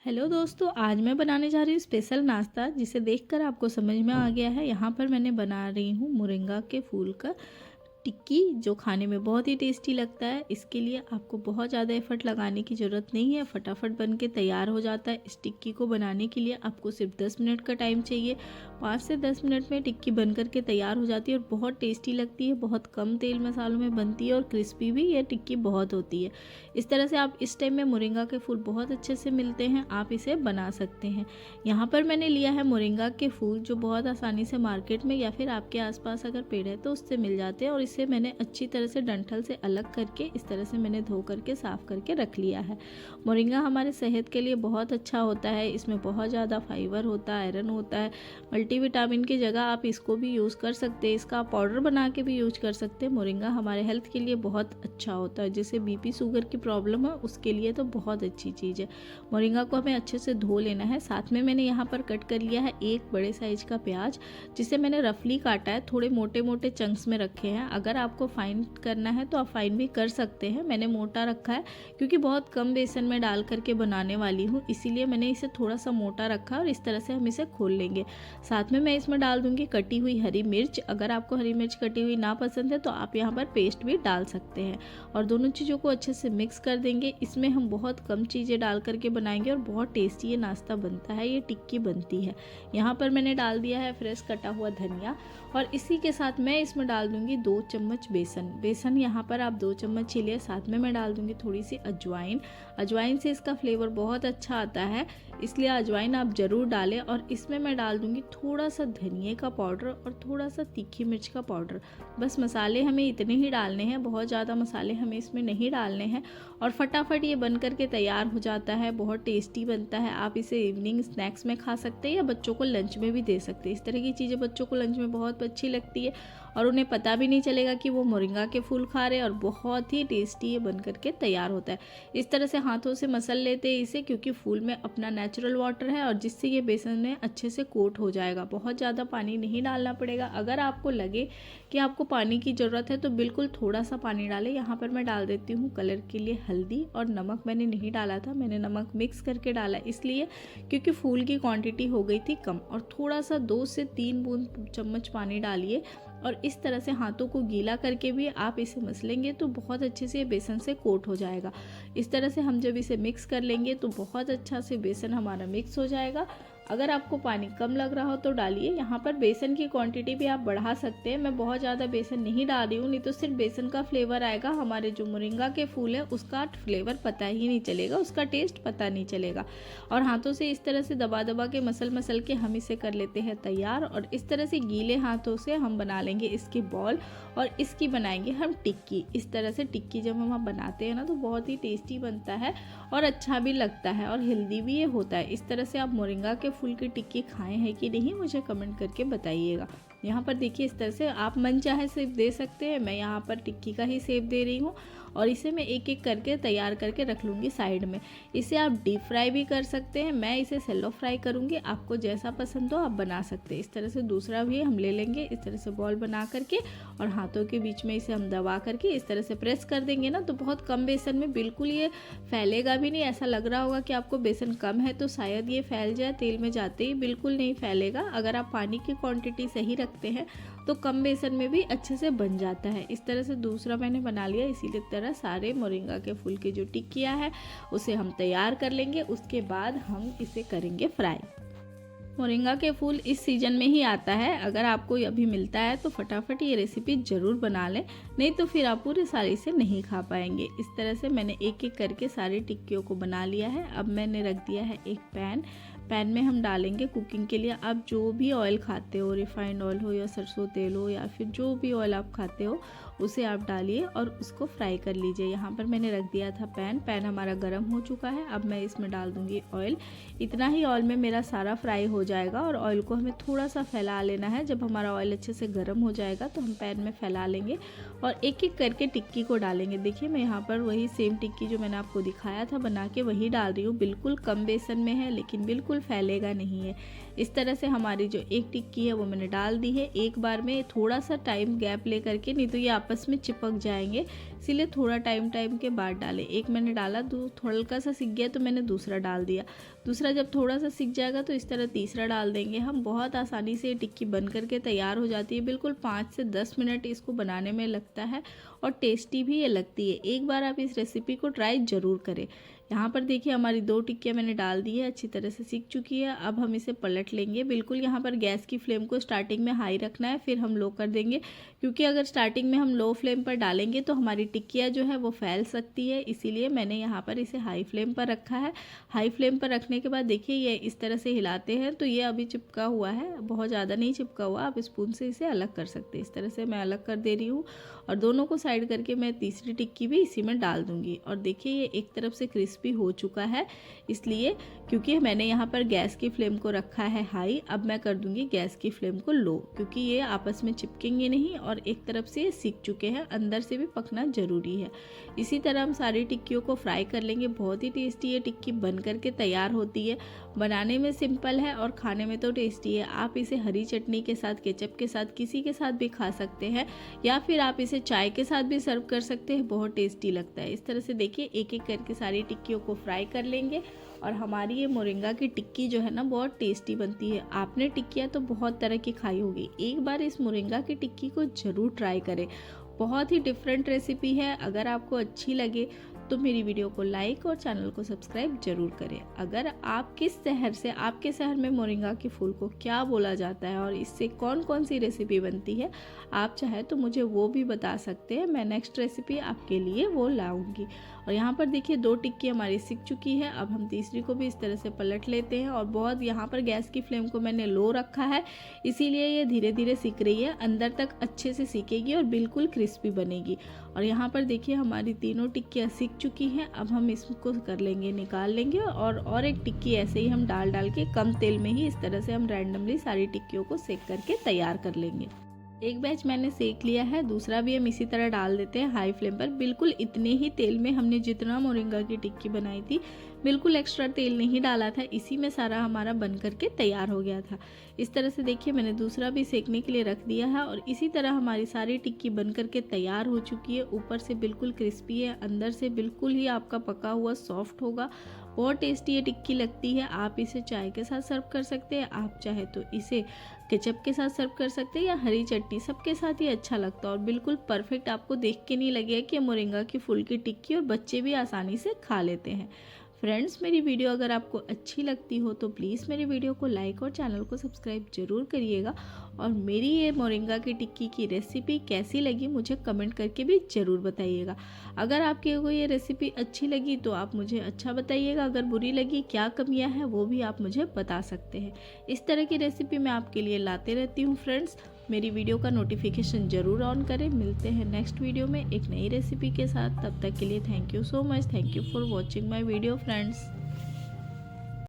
Hello दोस्तों, आज मैं बनाने जा रही हूँ स्पेशल नाश्ता जिसे देखकर आपको समझ में आ गया है। यहाँ पर मैंने बना रही हूँ मोरिंगा के फूल का टिक्की, जो खाने में बहुत ही टेस्टी लगता है। इसके लिए आपको बहुत ज़्यादा एफर्ट लगाने की ज़रूरत नहीं है, फटाफट बन के तैयार हो जाता है। इस टिक्की को बनाने के लिए आपको सिर्फ 10 मिनट का टाइम चाहिए। 5 से 10 मिनट में टिक्की बन करके तैयार हो जाती है और बहुत टेस्टी लगती है। बहुत कम तेल मसालों में बनती है और क्रिस्पी भी ये टिक्की बहुत होती है। इस तरह से आप इस टाइम में मोरिंगा के फूल बहुत अच्छे से मिलते हैं, आप इसे बना सकते हैं। यहाँ पर मैंने लिया है मोरिंगा के फूल, जो बहुत आसानी से मार्केट में या फिर आपके आसपास अगर पेड़ है तो उससे मिल जाते हैं। और इसे मैंने अच्छी तरह से डंठल से अलग करके इस तरह से मैंने धो करके साफ करके रख लिया है। मोरिंगा हमारे सेहत के लिए बहुत अच्छा होता है। इसमें बहुत ज़्यादा फाइबर होता है, आयरन होता है। मल्टीविटामिन की जगह आप इसको भी यूज़ कर सकते हैं। इसका पाउडर बना के भी यूज कर सकते हैं। मोरिंगा हमारे हेल्थ के लिए बहुत अच्छा होता है। जैसे बीपी शुगर की प्रॉब्लम है उसके लिए तो बहुत अच्छी चीज़ है। मोरिंगा को हमें अच्छे से धो लेना है। साथ में मैंने यहाँ पर कट कर लिया है एक बड़े साइज का प्याज, जिसे मैंने रफली काटा है। थोड़े मोटे मोटे चंक्स में रखे हैं। अगर आपको फाइन करना है तो आप फाइन भी कर सकते हैं। मैंने मोटा रखा है क्योंकि बहुत कम बेसन में डाल करके बनाने वाली हूँ, इसीलिए मैंने इसे थोड़ा सा मोटा रखा और इस तरह से हम इसे खोल लेंगे। साथ में मैं इसमें डाल दूंगी कटी हुई हरी मिर्च। अगर आपको हरी मिर्च कटी हुई ना पसंद है तो आप यहाँ पर पेस्ट भी डाल सकते हैं। और दोनों चीज़ों को अच्छे से मिक्स कर देंगे। इसमें हम बहुत कम चीज़ें डाल करके बनाएंगे और बहुत टेस्टी ये नाश्ता बनता है, ये टिक्की बनती है। यहाँ पर मैंने डाल दिया है फ्रेश कटा हुआ धनिया और इसी के साथ मैं इसमें डाल दूंगी 2 चम्मच बेसन यहाँ पर आप 2 चम्मच ही लिए। साथ में मैं डाल दूंगी थोड़ी सी अजवाइन से इसका फ्लेवर बहुत अच्छा आता है, इसलिए अजवाइन आप ज़रूर डालें। और इसमें मैं डाल दूंगी थोड़ा सा धनिए का पाउडर और थोड़ा सा तीखी मिर्च का पाउडर। बस मसाले हमें इतने ही डालने हैं, बहुत ज़्यादा मसाले हमें इसमें नहीं डालने हैं। और फटाफट ये बन करके तैयार हो जाता है, बहुत टेस्टी बनता है। आप इसे इवनिंग स्नैक्स में खा सकते हैं या बच्चों को लंच में भी दे सकते हैं। इस तरह की चीज़ें बच्चों को लंच में बहुत अच्छी लगती है और उन्हें पता भी नहीं चलेगा कि वो मोरिंगा के फूल खा रहे हैं। और बहुत ही टेस्टी ये बन करके तैयार होता है। इस तरह से हाथों से मसल लेते हैं इसे, क्योंकि फूल में अपना नेचुरल वाटर है और जिससे ये बेसन में अच्छे से कोट हो जाएगा। बहुत ज़्यादा पानी नहीं डालना पड़ेगा। अगर आपको लगे कि आपको पानी की ज़रूरत है तो बिल्कुल थोड़ा सा पानी डालें। यहाँ पर मैं डाल देती हूँ कलर के लिए हल्दी, और नमक मैंने नहीं डाला था, मैंने नमक मिक्स करके डाला इसलिए क्योंकि फूल की क्वांटिटी हो गई थी कम। और थोड़ा सा 2 से 3 बूंद चम्मच पानी डालिए और इस तरह से हाथों को गीला करके भी आप इसे मसलेंगे तो बहुत अच्छे से बेसन से कोट हो जाएगा। इस तरह से हम जब इसे मिक्स कर लेंगे तो बहुत अच्छा से बेसन हमारा मिक्स हो जाएगा। अगर आपको पानी कम लग रहा हो तो डालिए। यहाँ पर बेसन की क्वांटिटी भी आप बढ़ा सकते हैं। मैं बहुत ज़्यादा बेसन नहीं डाल रही हूँ, नहीं तो सिर्फ बेसन का फ्लेवर आएगा। हमारे जो मोरिंगा के फूल है उसका फ्लेवर पता ही नहीं चलेगा, उसका टेस्ट पता नहीं चलेगा। और हाथों से इस तरह से दबा दबा के मसल के हम इसे कर लेते हैं तैयार। और इस तरह से गीले हाथों से हम बना लेंगे इसकी बॉल और इसकी बनाएंगे हम टिक्की। इस तरह से टिक्की जब हम बनाते हैं ना तो बहुत ही टेस्टी बनता है और अच्छा भी लगता है और हेल्दी भी ये होता है। इस तरह से आप मोरिंगा के फूल की टिक्की खाए हैं कि नहीं, मुझे कमेंट करके बताइएगा। यहाँ पर देखिए इस तरह से आप मन चाहे शेप दे सकते हैं। मैं यहाँ पर टिक्की का ही शेप दे रही हूँ और इसे मैं एक एक करके तैयार करके रख लूँगी साइड में। इसे आप डीप फ्राई भी कर सकते हैं, मैं इसे सेलो फ्राई करूँगी। आपको जैसा पसंद हो आप बना सकते हैं। इस तरह से दूसरा भी हम ले लेंगे, इस तरह से बॉल बना करके और हाथों के बीच में इसे हम दबा करके इस तरह से प्रेस कर देंगे ना तो बहुत कम बेसन में बिल्कुल ये फैलेगा भी नहीं। ऐसा लग रहा होगा कि आपको बेसन कम है तो शायद ये फैल जाए तेल में जाते ही, बिल्कुल नहीं फैलेगा। अगर आप पानी की क्वांटिटी सही रखते हैं तो कम बेसन में भी अच्छे से बन जाता है। इस तरह से दूसरा मैंने बना लिया। इसीलिए तरह सारे मोरिंगा के फूल की जो टिक्किया है उसे हम तैयार कर लेंगे। उसके बाद हम इसे करेंगे फ्राई। मोरिंगा के फूल इस सीजन में ही आता है। अगर आपको अभी मिलता है तो फटाफट ये रेसिपी ज़रूर बना लें, नहीं तो फिर आप पूरे साल इसे नहीं खा पाएंगे। इस तरह से मैंने एक एक करके सारी टिक्कियों को बना लिया है। अब मैंने रख दिया है एक पैन में हम डालेंगे कुकिंग के लिए आप जो भी ऑयल खाते हो, रिफाइंड ऑयल हो या सरसों तेल हो या फिर जो भी ऑयल आप खाते हो उसे आप डालिए और उसको फ्राई कर लीजिए। यहाँ पर मैंने रख दिया था पैन हमारा गर्म हो चुका है। अब मैं इसमें डाल दूँगी ऑयल। इतना ही ऑयल में मेरा सारा फ्राई हो जाएगा और ऑयल को हमें थोड़ा सा फैला लेना है। जब हमारा ऑयल अच्छे से गर्म हो जाएगा तो हम पैन में फैला लेंगे और एक एक करके टिक्की को डालेंगे। देखिए मैं यहाँ पर वही सेम टिक्की जो मैंने आपको दिखाया था बना के वही डाल रही हूँ। बिल्कुल कम बेसन में है लेकिन बिल्कुल फैलेगा नहीं है। इस तरह से हमारी जो एक टिक्की है वो मैंने डाल दी है। एक बार में थोड़ा सा टाइम गैप ले करके, नहीं तो ये आपस में चिपक जाएंगे, इसीलिए थोड़ा टाइम के बाद डालें। एक मैंने डाला, थोड़ा हल्का सा सिक गया तो मैंने दूसरा डाल दिया। दूसरा जब थोड़ा सा सिक जाएगा तो इस तरह तीसरा डाल देंगे हम। बहुत आसानी से ये टिक्की बन करके तैयार हो जाती है। बिल्कुल 5 से 10 मिनट इसको बनाने में लगता है और टेस्टी भी ये लगती है। एक बार आप इस रेसिपी को ट्राई ज़रूर करें। यहाँ पर देखिए हमारी 2 टिक्कियाँ मैंने डाल दी है, अच्छी तरह से सीख चुकी है। अब हम इसे पलट लेंगे। बिल्कुल यहाँ पर गैस की फ्लेम को स्टार्टिंग में हाई रखना है, फिर हम लो कर देंगे, क्योंकि अगर स्टार्टिंग में हम लो फ्लेम पर डालेंगे तो हमारी टिक्कियाँ जो है वो फैल सकती है। इसीलिए मैंने यहाँ पर इसे हाई फ्लेम पर रखा है। हाई फ्लेम पर रखने के बाद देखिए ये इस तरह से हिलाते हैं तो ये अभी चिपका हुआ है, बहुत ज़्यादा नहीं चिपका हुआ। आप स्पून से इसे अलग कर सकते हैं। इस तरह से मैं अलग कर दे रही हूँ और दोनों को साइड करके मैं तीसरी टिक्की भी इसी में डाल दूँगी। और देखिए ये एक तरफ से क्रिस्पी हो चुका है, इसलिए क्योंकि मैंने यहाँ पर गैस की फ्लेम को रखा है हाई। अब मैं कर दूँगी गैस की फ्लेम को लो, क्योंकि ये आपस में चिपकेंगे नहीं और एक तरफ से ये सीख चुके हैं, अंदर से भी पकना ज़रूरी है। इसी तरह हम सारी टिक्कियों को फ्राई कर लेंगे। बहुत ही टेस्टी ये टिक्की बन करके तैयार होती है। बनाने में सिंपल है और खाने में तो टेस्टी है। आप इसे हरी चटनी के साथ, केचप के साथ, किसी के साथ भी खा सकते हैं, या फिर आप इसे चाय के साथ भी सर्व कर सकते हैं। बहुत टेस्टी लगता है। इस तरह से देखिए एक एक करके सारी टिक्कियों को फ्राई कर लेंगे और हमारी ये मोरिंगा की टिक्की जो है ना बहुत टेस्टी बनती है। आपने टिक्कियाँ तो बहुत तरह की खाई होगी, एक बार इस मोरिंगा की टिक्की को ज़रूर ट्राई करें। बहुत ही डिफरेंट रेसिपी है। अगर आपको अच्छी लगे तो मेरी वीडियो को लाइक और चैनल को सब्सक्राइब जरूर करें। अगर आप किस शहर से, आपके शहर में मोरिंगा के फूल को क्या बोला जाता है और इससे कौन कौन सी रेसिपी बनती है, आप चाहे तो मुझे वो भी बता सकते हैं। मैं नेक्स्ट रेसिपी आपके लिए वो लाऊंगी। और यहाँ पर देखिए 2 टिक्की हमारी सिक चुकी है। अब हम तीसरी को भी इस तरह से पलट लेते हैं और बहुत, यहाँ पर गैस की फ्लेम को मैंने लो रखा है, इसीलिए ये धीरे धीरे सिक रही है। अंदर तक अच्छे से सीखेगी और बिल्कुल क्रिस्पी बनेगी। और यहाँ पर देखिए हमारी तीनों टिक्कियाँ सिक चुकी हैं। अब हम इसको कर लेंगे, निकाल लेंगे और एक टिक्की ऐसे ही हम डाल के कम तेल में ही इस तरह से हम रैंडमली सारी टिक्कियों को सेक करके तैयार कर लेंगे। एक बैच मैंने सेक लिया है, दूसरा भी हम इसी तरह डाल देते हैं हाई फ्लेम पर। बिल्कुल इतने ही तेल में हमने जितना मोरिंगा की टिक्की बनाई थी, बिल्कुल एक्स्ट्रा तेल नहीं डाला था, इसी में सारा हमारा बन करके तैयार हो गया था। इस तरह से देखिए मैंने दूसरा भी सेकने के लिए रख दिया है और इसी तरह हमारी सारी टिक्की बन करके तैयार हो चुकी है। ऊपर से बिल्कुल क्रिस्पी है, अंदर से बिल्कुल ही आपका पका हुआ सॉफ्ट होगा। बहुत टेस्टी ये टिक्की लगती है। आप इसे चाय के साथ सर्व कर सकते हैं, आप चाहे तो इसे केचप के साथ सर्व कर सकते हैं या हरी चटनी, सबके साथ ही अच्छा लगता है और बिल्कुल परफेक्ट। आपको देख के नहीं लगेगा कि मोरिंगा की फूल की टिक्की, और बच्चे भी आसानी से खा लेते हैं। फ्रेंड्स, मेरी वीडियो अगर आपको अच्छी लगती हो तो प्लीज़ मेरी वीडियो को लाइक और चैनल को सब्सक्राइब जरूर करिएगा। और मेरी ये मोरिंगा की टिक्की की रेसिपी कैसी लगी मुझे कमेंट करके भी ज़रूर बताइएगा। अगर आपके को ये रेसिपी अच्छी लगी तो आप मुझे अच्छा बताइएगा, अगर बुरी लगी, क्या कमियां हैं, वो भी आप मुझे बता सकते हैं। इस तरह की रेसिपी मैं आपके लिए लाते रहती हूँ। फ्रेंड्स, मेरी वीडियो का नोटिफिकेशन ज़रूर ऑन करें। मिलते हैं नेक्स्ट वीडियो में एक नई रेसिपी के साथ। तब तक के लिए thank you so much. Thank you for watching my video friends.